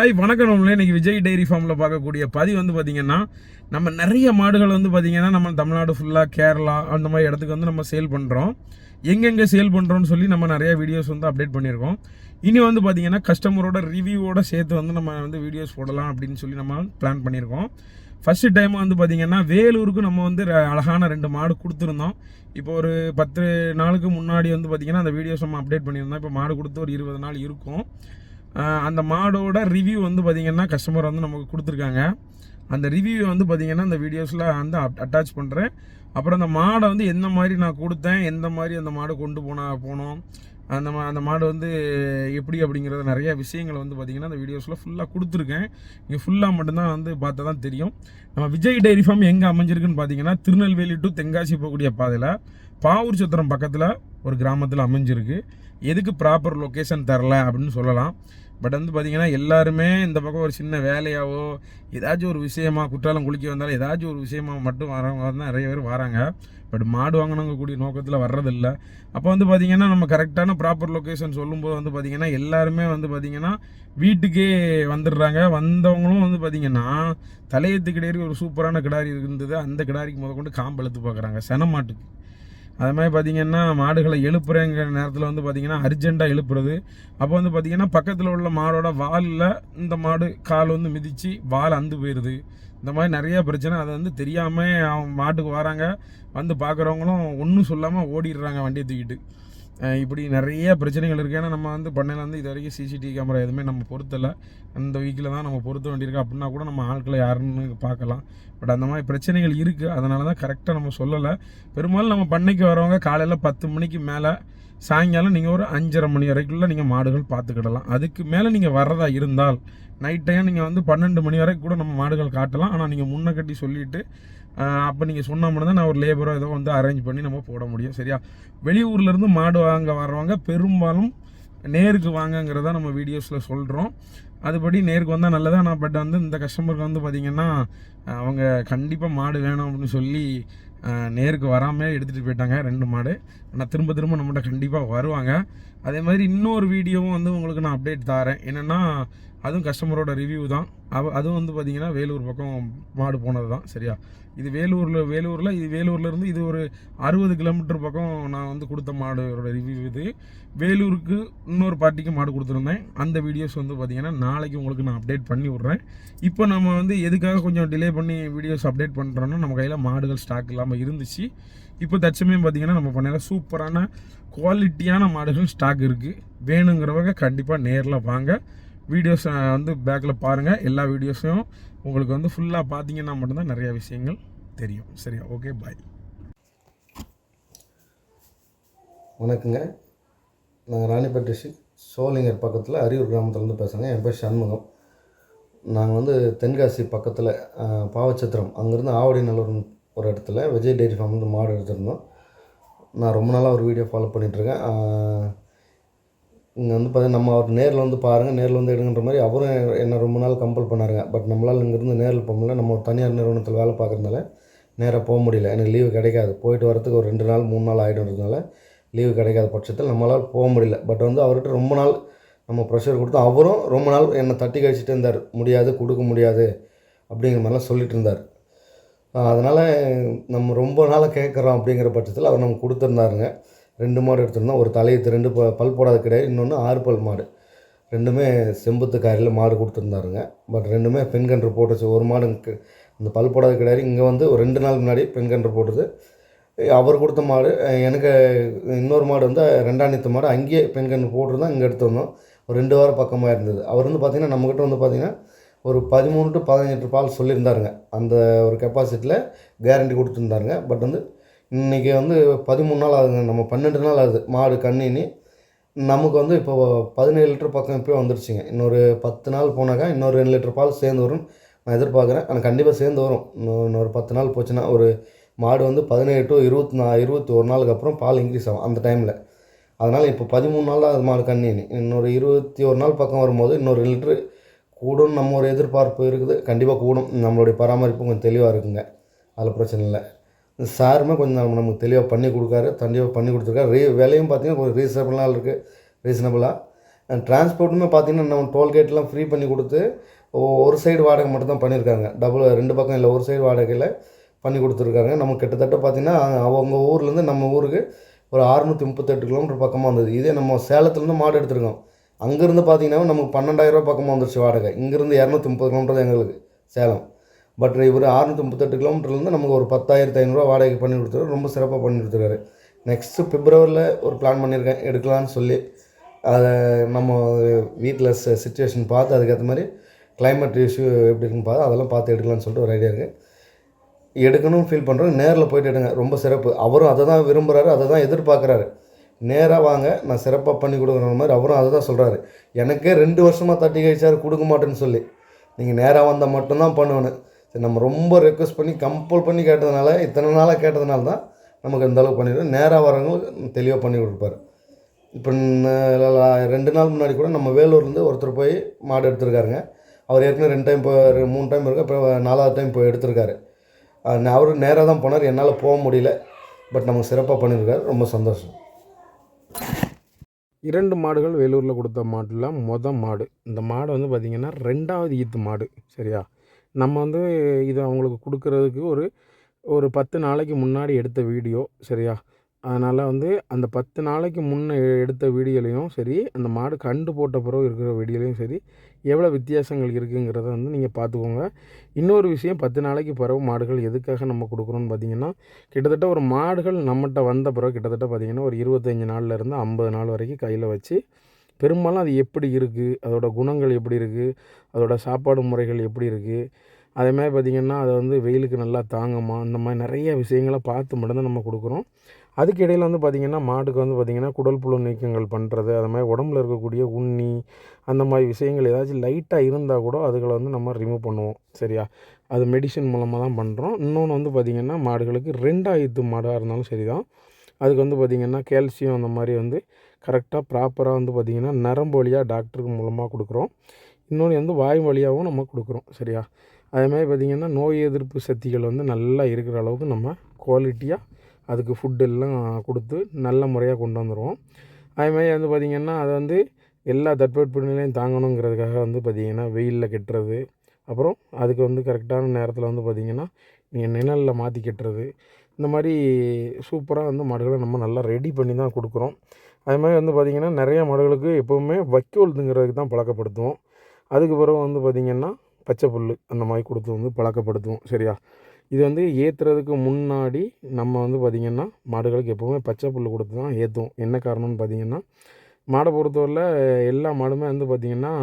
வணக்கம். நம்மளே இன்னைக்கு விஜய் டைரி ஃபார்மில் பார்க்கக்கூடிய பதிவு வந்து பார்த்திங்கன்னா, நம்ம நிறைய மாடுகள் வந்து பார்த்திங்கன்னா நம்ம தமிழ்நாடு ஃபுல்லாக கேரளா அந்த மாதிரி இடத்துக்கு வந்து நம்ம சேல் பண்ணுறோம். எங்கெங்கே சேல் பண்ணுறோன்னு சொல்லி நம்ம நிறைய வீடியோஸ் வந்து அப்டேட் பண்ணியிருக்கோம். இனி வந்து பார்த்திங்கன்னா கஸ்டமரோட ரிவ்யூவோட சேர்த்து வந்து நம்ம வந்து வீடியோஸ் போடலாம் அப்படின்னு சொல்லி நம்ம பிளான் பண்ணியிருக்கோம். ஃபஸ்ட்டு டைம் வந்து பார்த்திங்கன்னா வேலூருக்கு நம்ம வந்து அழகான 2 மாடு கொடுத்துருந்தோம். இப்போ ஒரு 10 நாளுக்கு முன்னாடி வந்து பார்த்திங்கன்னா அந்த வீடியோஸ் நம்ம அப்டேட் பண்ணியிருந்தோம். இப்போ மாடு கொடுத்து ஒரு 20 நாள் இருக்கும். அந்த மாடோட ரிவ்யூ வந்து பார்த்திங்கன்னா கஸ்டமர் வந்து நமக்கு கொடுத்துருக்காங்க. அந்த ரிவ்யூ வந்து பார்த்திங்கன்னா அந்த வீடியோஸில் வந்து அட்டாச் பண்ணுறேன். அப்புறம் அந்த மாடை வந்து எந்த மாதிரி நான் கொடுத்தேன், எந்த மாதிரி அந்த மாடை கொண்டு போனோம், அந்த மாடு வந்து எப்படி அப்படிங்கிறத நிறைய விஷயங்களை வந்து பார்த்திங்கன்னா அந்த வீடியோஸில் ஃபுல்லாக கொடுத்துருக்கேன். இங்கே ஃபுல்லாக மட்டும்தான் வந்து பார்த்தா தான் தெரியும். நம்ம விஜய் டைரி ஃபார்ம் எங்கே அமைஞ்சிருக்குன்னு பார்த்தீங்கன்னா திருநெல்வேலி டு தென்காசி போகக்கூடிய பாதையில் பாவூர் சத்திரம் பக்கத்தில் ஒரு கிராமத்தில் அமைஞ்சிருக்கு. எதுக்கு ப்ராப்பர் லொக்கேஷன் தரல அப்படின்னு சொல்லலாம். பட் வந்து பார்த்திங்கன்னா எல்லாருமே இந்த பக்கம் ஒரு சின்ன வேலையாவோ ஏதாச்சும் ஒரு விஷயமா குற்றாலம் குளிக்க வந்தாலும் ஏதாச்சும் ஒரு விஷயமா மட்டும் வரவங்க தான் நிறைய பேர் வராங்க. பட் மாடு வாங்கினவங்க கூடிய நோக்கத்தில் வர்றதில்லை. அப்போ வந்து பார்த்திங்கன்னா நம்ம கரெக்டான ப்ராப்பர் லொக்கேஷன் சொல்லும்போது வந்து பார்த்திங்கன்னா எல்லாருமே வந்து பார்த்திங்கன்னா வீட்டுக்கே வந்துடுறாங்க. வந்தவங்களும் வந்து பார்த்திங்கன்னா தலையத்து கிடாரி ஒரு சூப்பரான கிடாரி இருந்தது, அந்த கிடாரிக்கு முதற்கொண்டு காம்பு எழுத்து பார்க்குறாங்க சென மாட்டுக்கு. அது மாதிரி பார்த்திங்கன்னா மாடுகளை எழுப்புறேங்கிற நேரத்தில் வந்து பார்த்திங்கன்னா அர்ஜெண்ட்டாக எழுப்புறது. அப்போ வந்து பார்த்திங்கன்னா பக்கத்தில் உள்ள மாடோட வாலில் இந்த மாடு கால் வந்து மிதித்து வால் அந்து போயிடுது. இந்த மாதிரி நிறைய பிரச்சனை. அதை வந்து தெரியாமல் அவங்க மாட்டுக்கு வராங்க, வந்து பார்க்குறவங்களும் ஒன்றும் சொல்லாமல் ஓடிடுறாங்க வண்டியை தூக்கிட்டு. இப்படி நிறைய பிரச்சனைகள் இருக்குது. ஏன்னா நம்ம வந்து பண்ணையில் வந்து இது வரைக்கும் சிசிடிவி கேமரா எதுவுமே நம்ம பொருத்தலை. அந்த வீக்கில் தான் நம்ம பொருத்த வேண்டியிருக்கு. அப்படின்னா கூட நம்ம ஆட்களை யாருன்னு பார்க்கலாம். பட் அந்த மாதிரி பிரச்சனைகள் இருக்குது. அதனால தான் கரெக்டாக நம்ம சொல்லலை. பெரும்பாலும் நம்ம பண்ணைக்கு வரவங்க காலையில் 10 மணிக்கு மேலே சாயங்காலம் நீங்கள் ஒரு 5:30 மணி வரைக்குள்ளே நீங்கள் மாடுகள் பார்த்துக்கிடலாம். அதுக்கு மேலே நீங்கள் வர்றதா இருந்தால் நைட் டைம் நீங்கள் வந்து 12 மணி வரைக்கும் கூட நம்ம மாடுகள் காட்டலாம். ஆனால் நீங்கள் முன்ன கட்டி சொல்லிவிட்டு அப்போ நீங்கள் சொன்னால் மட்டும் தான் நான் ஒரு லேபரோ ஏதோ வந்து அரேஞ்ச் பண்ணி நம்ம போட முடியும். சரியா? வெளியூர்லேருந்து மாடு வாங்க வர்றவங்க பெரும்பாலும் நேருக்கு வாங்கங்கிறத நம்ம வீடியோஸில் சொல்கிறோம். அதுபடி நேருக்கு வந்தால் நல்லதாக. நான் பட் வந்து இந்த கஸ்டமருக்கு வந்து பார்த்திங்கன்னா அவங்க கண்டிப்பாக மாடு வேணும் அப்படின்னு சொல்லி நேருக்கு வராமல் எடுத்துகிட்டு போயிட்டாங்க 2 மாடு. ஆனால் திரும்ப நம்மகிட்ட கண்டிப்பாக வருவாங்க. அதே மாதிரி இன்னொரு வீடியோவும் வந்து உங்களுக்கு நான் அப்டேட் தரேன். என்னென்னா அதுவும் கஸ்டமரோட ரிவ்யூ தான். அதுவும் வந்து பார்த்திங்கன்னா வேலூர் பக்கம் மாடு போனது தான். சரியா? இது வேலூர்லேருந்து இது ஒரு 60 கிலோமீட்டர் பக்கம் நான் வந்து கொடுத்த மாடோட ரிவ்யூ இது. வேலூருக்கு இன்னொரு பார்ட்டிக்கு மாடு கொடுத்துருந்தேன். அந்த வீடியோஸ் வந்து பார்த்திங்கன்னா நாளைக்கு உங்களுக்கு நான் அப்டேட் பண்ணி விட்றேன். இப்போ நம்ம வந்து எதுக்காக கொஞ்சம் டிலே பண்ணி வீடியோஸ் அப்டேட் பண்ணுறோன்னா நம்ம கையில் மாடுகள் ஸ்டாக் இல்லாமல் இருந்துச்சு. இப்போ தற்சமயம் பார்த்திங்கன்னா நம்ம பண்ணையில் சூப்பரான குவாலிட்டியான மாடுகள் ஸ்டாக் இருக்குது. வேணுங்கிறவங்க கண்டிப்பாக நேரில் வாங்க. வீடியோஸ் வந்து பேக்கில் பாருங்கள். எல்லா வீடியோஸையும் உங்களுக்கு வந்து ஃபுல்லாக பார்த்தீங்கன்னா மட்டும்தான் நிறையா விஷயங்கள் தெரியும். சரியா? ஓகே, பாய். வணக்கங்க. நாங்கள் ராணிப்பேட்டை டிஸ்ட்ரிக்ட் சோளிங்கர் பக்கத்தில் அரியூர் கிராமத்துலேருந்து பேசுகிறேங்க. என் பேர் சண்முகம். நாங்கள் வந்து தென்காசி பக்கத்தில் பாவச்சத்திரம் அங்கேருந்து ஆவடிநல்லூர் ஒரு இடத்துல விஜய் டைரி ஃபார்ம் வந்து மாடு எடுத்திருந்தோம். நான் ரொம்ப நாளாக ஒரு வீடியோ ஃபாலோ பண்ணிகிட்ருக்கேன். இங்கே வந்து பார்த்தீங்கன்னா நம்ம அவர் நேரில் வந்து பாருங்கள், நேரில் வந்து எடுங்கிற மாதிரி அவரும் என்னை ரொம்ப நாள் கம்பல் பண்ணாருங்க. பட் நம்மளால் இங்கேருந்து நேரில் போக முடியல. நம்ம ஒரு தனியார் நிறுவனத்தில் வேலை பார்க்குறதுனால நேராக போக முடியல. எனக்கு லீவு கிடைக்காது. போயிட்டு வரத்துக்கு ஒரு 2 நாள் 3 நாள் ஆகிடுறதுனால லீவு கிடைக்காத பட்சத்தில் நம்மளால் போக முடியல. பட் வந்து அவர்கிட்ட ரொம்ப நாள் நம்ம ப்ரெஷர் கொடுத்து அவரும் ரொம்ப நாள் என்னை தட்டி கழிச்சிட்டு இருந்தார். முடியாது, கொடுக்க முடியாது அப்படிங்கிற மாதிரிலாம் சொல்லிட்டு இருந்தார். அதனால் நம்ம ரொம்ப நாளாக கேட்குறோம் அப்படிங்கிற பட்சத்தில் அவர் நம்ம கொடுத்துருந்தாருங்க. 2 மாடு எடுத்திருந்தோம். ஒரு தலையத்து 2 பல் போடாத கிடையாது, இன்னொன்று 6 பல் மாடு. 2மே செம்புத்து காரில் மாடு கொடுத்துருந்தாருங்க. பட் 2மே பெண் கன்று போட்டுச்சு. ஒரு மாடு இந்த பல் போடாத கிடையாது இங்கே வந்து ஒரு 2 நாள் முன்னாடி பெண் கன்று போட்டுது. அவர் கொடுத்த மாடு எனக்கு இன்னொரு மாடு வந்து 2ஆம் நீத்து மாடு அங்கேயே பெண் கன்று போட்டுருந்தான். இங்கே எடுத்துருந்தோம். ஒரு 2 வாரம் பக்கமாக இருந்தது. அவர் வந்து பார்த்திங்கன்னா நம்மக்கிட்ட வந்து பார்த்திங்கன்னா ஒரு 13 to 15 லிட்டர் பால் சொல்லியிருந்தாருங்க. அந்த ஒரு கெப்பாசிட்டியில் கேரண்டி கொடுத்துருந்தாருங்க. பட் வந்து இன்றைக்கி வந்து 13 நாள் ஆகுதுங்க. நம்ம 12 நாள் ஆகுது மாடு கண்ணினி. நமக்கு வந்து இப்போ 17 லிட்டர் பக்கம் இப்போயே வந்துருச்சுங்க. இன்னொரு 10 நாள் போனாக்கா இன்னொரு 2 லிட்டர் பால் சேர்ந்து வரும் நான் எதிர்பார்க்குறேன். ஆனால் கண்டிப்பாக சேர்ந்து வரும். இன்னொரு 10 நாள் போச்சுன்னா ஒரு மாடு வந்து 17 to 21 நாளுக்கு அப்புறம் பால் இன்க்ரீஸ் ஆகும் அந்த டைமில். அதனால் இப்போ 13 நாள் தான் அது மாடு கண்ணினி. இன்னொரு 21 நாள் பக்கம் வரும்போது இன்னொரு 2 லிட்ரு கூடும் நம்ம ஒரு எதிர்பார்ப்பு இருக்குது. கண்டிப்பாக கூடும். நம்மளுடைய பராமரிப்பும் கொஞ்சம் தெளிவாக இருக்குங்க. அதில் பிரச்சனை இல்லை. சாருமே கொஞ்சம் நமக்கு தெளிவாக பண்ணி கொடுத்துருக்காரு. விலையும் பார்த்திங்கன்னா கொஞ்சம் ரீசனபிளாக இருக்குது. டிரான்ஸ்போர்ட்டுமே பார்த்தீங்கன்னா நம்ம டோல்கேட்லாம் ஃப்ரீ பண்ணி கொடுத்து ஒரு சைடு வாடகை மட்டும் தான் பண்ணியிருக்காங்க. டபுள் 2 பக்கம் இல்லை, ஒரு சைடு வாடகையில் பண்ணி கொடுத்துருக்காங்க. நம்ம கிட்டத்தட்ட பார்த்தீங்கன்னா அவங்க ஊர்லேருந்து நம்ம ஊருக்கு ஒரு 638 கிலோமீட்டர் பக்கமாக வந்தது. இதே நம்ம சேலத்துலேருந்து மாடு எடுத்துருக்கோம். அங்கேருந்து பார்த்தீங்கன்னா நமக்கு 12,000 பக்கமாக வந்துருச்சு வாடகை. இங்கேருந்து 230 கிலோமீட்டர் தான் எங்களுக்கு சேலம். பட் இவர் 638 கிலோமீட்டர்லேருந்து நமக்கு ஒரு 10,500 வாடகைக்கு பண்ணி கொடுத்துருக்காரு. ரொம்ப சிறப்பாக பண்ணி கொடுத்துருக்காரு. நெக்ஸ்ட்டு பிப்ரவரியில் ஒரு பிளான் பண்ணியிருக்கேன் எடுக்கலான்னு சொல்லி. அதை நம்ம வீட்டில் சிச்சுவேஷன் பார்த்து அதுக்கேற்ற மாதிரி கிளைமேட் இஷ்யூ எப்படி இருக்குன்னு பார்த்து அதெல்லாம் பார்த்து எடுக்கலான்னு சொல்லிட்டு ஒரு ஐடியா இருக்குது. எடுக்கணும்னு ஃபீல் பண்ணுறோம். நேரில் போய்ட்டு எடுங்க, ரொம்ப சிறப்பு. அவரும் அதை தான் விரும்புகிறாரு, அதை தான் எதிர்பார்க்குறாரு. நேராக வாங்க, நான் சிறப்பாக பண்ணி கொடுக்குற மாதிரி அவரும் அதை தான் சொல்கிறாரு. எனக்கே 2 வருஷமாக தட்டி கழிச்சார் கொடுக்க மாட்டேன்னு சொல்லி. நீங்கள் நேராக வந்தால் மட்டும்தான் பண்ணுவேன்னு. சரி, நம்ம ரொம்ப ரெக்வஸ்ட் பண்ணி கம்பல் பண்ணி கேட்டதுனால, இத்தனை நாளாக கேட்டதுனால தான் நமக்கு அந்தளவுக்கு பண்ணிடுவோம். நேராக வரவங்களுக்கு தெளிவாக பண்ணி கொடுப்பாரு. இப்போ 2 நாள் முன்னாடி கூட நம்ம வேலூர்லேருந்து ஒருத்தர் போய் மாடு எடுத்திருக்காருங்க. அவர் ஏற்கனவே 2 டைம் 3 டைம் இருக்கு, இப்போ 4வது டைம் போய் எடுத்திருக்காரு. அவரு நேராக தான் போனார், என்னால் போக முடியல. பட் நமக்கு சிறப்பாக பண்ணியிருக்காரு, ரொம்ப சந்தோஷம். 2 மாடுகள் வேலூரில் கொடுத்த மாட்டில் மாடு. இந்த மாடு வந்து பார்த்திங்கன்னா 2வது ஈத்து மாடு. சரியா, நம்ம வந்து இது அவங்களுக்கு கொடுக்கறதுக்கு ஒரு 10 நாளைக்கு முன்னாடி எடுத்த வீடியோ. சரியா, அதனால் வந்து அந்த 10 நாளைக்கு முன்னே எடுத்த வீடியோலையும் சரி, அந்த மாடு கண்டு போட்ட பிறகு இருக்கிற வீடியோலையும் சரி, எவ்வளோ வித்தியாசங்கள் இருக்குங்கிறத வந்து நீங்கள் பார்த்துக்கோங்க. இன்னொரு விஷயம், 10 நாளைக்கு பிறகு மாடுகள் எதுக்காக நம்ம கொடுக்குறோன்னு பார்த்திங்கன்னா, கிட்டத்தட்ட ஒரு மாடுகள் நம்மகிட்ட வந்த பிறகு கிட்டத்தட்ட பார்த்திங்கன்னா ஒரு 25 நாள்லேருந்து 50 நாள் வரைக்கும் கையில் வச்சு பெரும்பாலும் அது எப்படி இருக்குது, அதோடய குணங்கள் எப்படி இருக்குது, அதோட சாப்பாடு முறைகள் எப்படி இருக்குது, அதேமாதிரி பார்த்திங்கன்னா அதை வந்து வெயிலுக்கு நல்லா தாங்குமா, இந்த மாதிரி நிறைய விஷயங்களை பார்த்து மட்டும்தான் நம்ம கொடுக்குறோம். அதுக்கு இடையில் வந்து பார்த்திங்கன்னா மாட்டுக்கு வந்து பார்த்திங்கன்னா குடல் புழு நீக்கங்கள் பண்ணுறது, அது மாதிரி உடம்புல இருக்கக்கூடிய உண்ணி அந்த மாதிரி விஷயங்கள் ஏதாச்சும் லைட்டாக இருந்தால் கூட அதுகளை வந்து நம்ம ரிமூவ் பண்ணுவோம். சரியா, அது மெடிசன் மூலமாக தான் பண்ணுறோம். இன்னொன்று வந்து பார்த்திங்கன்னா மாடுகளுக்கு 2வது மாடாக இருந்தாலும் சரி தான், அதுக்கு வந்து பார்த்திங்கன்னா கால்சியம் அந்த மாதிரி வந்து கரெக்டாக ப்ராப்பராக வந்து பார்த்திங்கன்னா நரம்பு வழியாக டாக்டருக்கு மூலமாக கொடுக்குறோம். இன்னொன்று வந்து வாய் வழியாகவும் நம்ம கொடுக்குறோம். சரியா, அதேமாதிரி பார்த்திங்கன்னா நோய் எதிர்ப்பு சக்திகள் வந்து நல்லா இருக்கிற அளவுக்கு நம்ம குவாலிட்டியாக அதுக்கு ஃபுட் எல்லாம் கொடுத்து நல்ல முறையாக கொண்டு வந்துடுவோம். அதேமாதிரி வந்து பார்த்திங்கன்னா அதை வந்து எல்லா தட்பவெப்பநிலையும் தாங்கணுங்கிறதுக்காக வந்து பார்த்திங்கன்னா வெயிலில் கட்டுறது, அப்புறம் அதுக்கு வந்து கரெக்டான நேரத்தில் வந்து பார்த்திங்கன்னா நீங்கள் நிழலில் மாற்றி கட்டுறது, இந்த மாதிரி சூப்பராக வந்து மாடுகளை நம்ம நல்லா ரெடி பண்ணி தான் கொடுக்குறோம். அதேமாதிரி வந்து பார்த்திங்கன்னா நிறையா மாடுகளுக்கு எப்போவுமே வைக்கோல் திங்கிறதுக்கு தான் பழக்கப்படுத்துவோம். அதுக்கு பிறகு வந்து பார்த்திங்கன்னா பச்சை புல் அந்த மாதிரி கொடுத்து வந்து பழக்கப்படுத்துவோம். சரியா, இது வந்து ஏற்றுறதுக்கு முன்னாடி நம்ம வந்து பார்த்திங்கன்னா மாடுகளுக்கு எப்போவுமே பச்சை புல் கொடுத்து தான் ஏற்றுவோம். என்ன காரணம்னு பார்த்திங்கன்னா, மாடை பொறுத்தவரையில் எல்லா மாடுமே வந்து பார்த்திங்கன்னா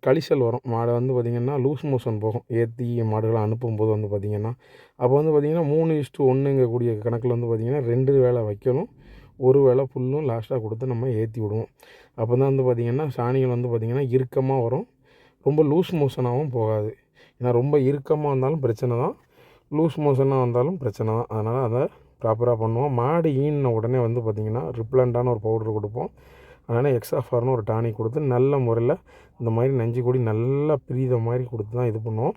கழிச்சல் வரும். மாடை வந்து பார்த்திங்கன்னா லூஸ் மோஷன் போகும் ஏற்றி மாடுகளை அனுப்பும்போது வந்து பார்த்திங்கன்னா. அப்போ வந்து பார்த்திங்கன்னா 3:1ங்கக்கூடிய கணக்கில் வந்து பார்த்திங்கன்னா 2 வேளை வைக்கலும் 1 வேளை புல்லும் லாஸ்ட்டாக கொடுத்து நம்ம ஏற்றி விடுவோம். அப்போ தான் வந்து பார்த்திங்கன்னா சாணிகள் வந்து பார்த்திங்கன்னா இறுக்கமாக வரும், ரொம்ப லூஸ் மோஷனாகவும் போகாது. ஏன்னா ரொம்ப இறுக்கமாக இருந்தாலும் பிரச்சனை தான், லூஸ் மோஷனாக வந்தாலும் பிரச்சனை தான். அதனால் அதை ப்ராப்பராக பண்ணுவோம். மாடு ஈன உடனே வந்து பார்த்திங்கன்னா ரிப்ளண்டான ஒரு பவுட்ரு கொடுப்போம். அதனால் எக்ஸாஃபார்னு ஒரு டானிக் கொடுத்து நல்ல முறையில் இந்த மாதிரி நஞ்சு கொடி நல்லா பிரித மாதிரி கொடுத்து தான் இது பண்ணுவோம்.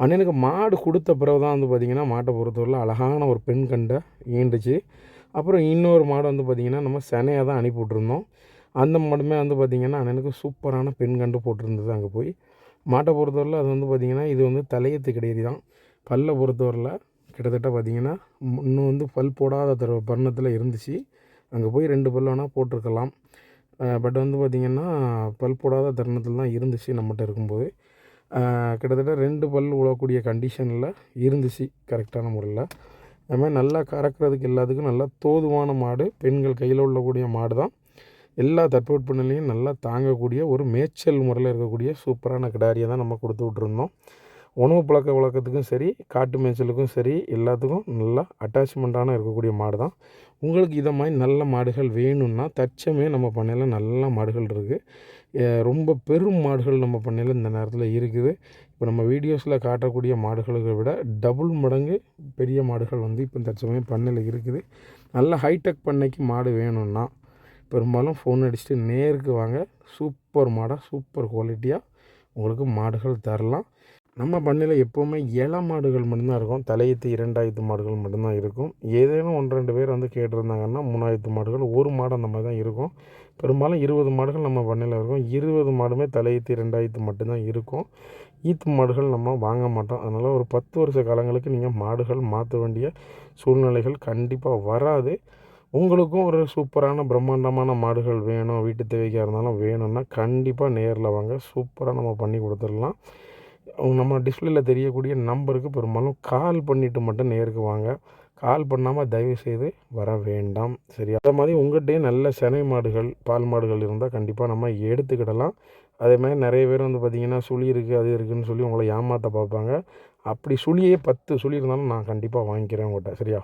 அண்ணனுக்கு மாடு கொடுத்த பிறகு தான் வந்து பார்த்திங்கன்னா மாட்டை பொறுத்தவரையில் அழகான ஒரு பெண் கண்டை ஈண்டுச்சு. அப்புறம் இன்னொரு மாடு வந்து பார்த்திங்கன்னா நம்ம செனையாக தான் அனுப்பி விட்ருந்தோம். அந்த மாடுமே வந்து பார்த்திங்கன்னா அண்ணனுக்கு சூப்பரான பெண் கண்டு போட்டிருந்தது. அங்கே போய் மாட்டை பொறுத்தவரையில் அது வந்து பார்த்திங்கன்னா இது வந்து தலையத்து கிடையாது தான். பல்லை பொறுத்தவரையில் கிட்டத்தட்ட பார்த்திங்கன்னா இன்னும் வந்து பல் போடாத தருணத்தில் இருந்துச்சு. அங்கே போய் 2 பல் வேணால் போட்டிருக்கலாம். பட் வந்து பார்த்திங்கன்னா பல் போடாத தருணத்தில் தான் இருந்துச்சு நம்மகிட்ட இருக்கும்போது. கிட்டத்தட்ட 2 பல் உழக்கூடிய கண்டிஷனில் இருந்துச்சு கரெக்டான முறையில். அது மாதிரி நல்லா கறக்கிறதுக்கு எல்லாத்துக்கும் நல்லா தோதுவான மாடு, பெண்கள் கையில் உள்ளக்கூடிய மாடு தான். எல்லா தட்பவெப்பநிலையும் நல்லா தாங்கக்கூடிய ஒரு மேய்ச்சல் முறையில் இருக்கக்கூடிய சூப்பரான கிடாரியை தான் நம்ம கொடுத்து விட்ருந்தோம். உணவு பழக்க வழக்கத்துக்கும் சரி, காட்டு மேய்ச்சலுக்கும் சரி, எல்லாத்துக்கும் நல்லா அட்டாச்மெண்ட்டான இருக்கக்கூடிய மாடு தான். உங்களுக்கு இதை மாதிரி நல்ல மாடுகள் வேணும்னா தற்சமயம் நம்ம பண்ணையில் நல்ல மாடுகள் இருக்குது. ரொம்ப பெரும் மாடுகள் நம்ம பண்ணையில் இந்த நேரத்தில் இருக்குது. இப்போ நம்ம வீடியோஸில் காட்டக்கூடிய மாடுகளை விட டபுள் மடங்கு பெரிய மாடுகள் வந்து இப்போ தற்சமயம் பண்ணையில் இருக்குது. நல்ல ஹைடெக் பண்ணைக்கு மாடு வேணும்னா பெரும்பாலும் ஃபோன் அடிச்சுட்டு நேருக்கு வாங்க. சூப்பர் மாடாக சூப்பர் குவாலிட்டியாக உங்களுக்கு மாடுகள் தரலாம். நம்ம பண்ணையில் எப்போவுமே இள மாடுகள் மட்டும்தான் இருக்கும். தலையத்து 2வது மாடுகள் மட்டும்தான் இருக்கும். ஏதேனும் 1-2 பேர் வந்து கேட்டிருந்தாங்கன்னா 3வது மாடுகள், ஒரு மாடு அந்த மாதிரி தான் இருக்கும். பெரும்பாலும் 20 மாடுகள் நம்ம பண்ணையில் இருக்கும். 20 மாடுமே தலையீத்து 2 ஈத்து மட்டும்தான் இருக்கும். ஈத்து மாடுகள் நம்ம வாங்க மாட்டோம். அதனால் ஒரு 10 வருஷ காலங்களுக்கு நீங்கள் மாடுகள் மாற்ற வேண்டிய சூழ்நிலைகள் கண்டிப்பாக வராது. உங்களுக்கும் ஒரு சூப்பரான பிரம்மாண்டமான மாடுகள் வேணும், வீட்டு தேவைக்காக இருந்தாலும் வேணும்னா கண்டிப்பாக நேரில் வாங்க. சூப்பராக நம்ம பண்ணி கொடுத்துடலாம். நம்ம டிஸ்பிளேல தெரியக்கூடிய நம்பருக்கு பெரும்பாலும் கால் பண்ணிவிட்டு மட்டும் நேருக்கு வாங்க. கால் பண்ணாமல் தயவுசெய்து வர வேண்டாம். சரியா? அதே மாதிரி உங்கள்கிட்டயே நல்ல செனை மாடுகள், பால் மாடுகள் இருந்தால் கண்டிப்பாக நம்ம எடுத்துக்கிடலாம். அதேமாதிரி நிறைய பேர் வந்து பார்த்திங்கன்னா சுழி இருக்குது அது இருக்குதுன்னு சொல்லி உங்களை ஏமாற்ற பார்ப்பாங்க. அப்படி சுழியே 10 சுழி இருந்தாலும் நான் கண்டிப்பாக வாங்கிக்கிறேன் உங்கள்கிட்ட. சரியா?